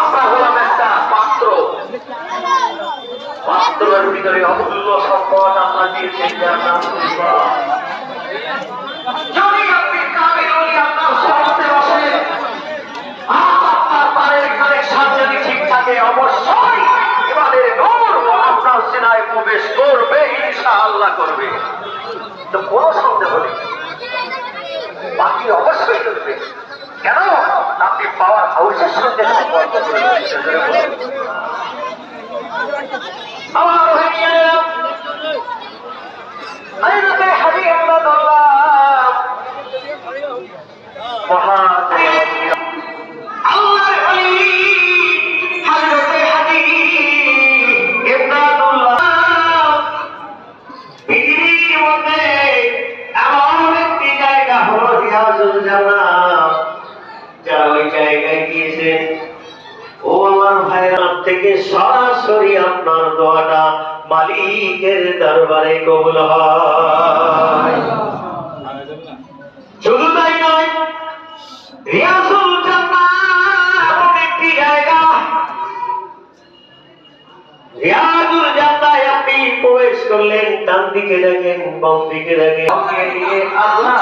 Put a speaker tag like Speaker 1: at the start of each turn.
Speaker 1: আমরা হলাম একটা পাত্র, পাত্রের ভিতরে অমূল্য সম্পদ আল্লাহ দিয়েছেন যার নাম আল্লাহ। যদি আপনি কামিল হলে আপনার সহজে বসে আপনার পায়ের কানেকশন যদি ঠিক থাকে অবশ্যই এবারের নূর আপনার সিনায় প্রবেশ করবে, ইনশাআল্লাহ করবে। তো কোনো সন্দেহ নেই, বাকি অবশ্যই করবে। কেন আপনি পাওয়ার হাউসের সঙ্গে আমার যারা ওই জায়গায় গিয়েছেন, ও আমার ভাইয়ের থেকে সরাসরি আপনার দোয়াটা মালিকের দরবারে কবুল হয়। শুধু তাই নয়, রিয়াজুল জান্নাহ এমন একটি জায়গা, রিয়াজুল জান্নাহ আপনি প্রবেশ করলেন, ডান দিকে দেখেন, বাম দিকে দেখেন, আল্লাহ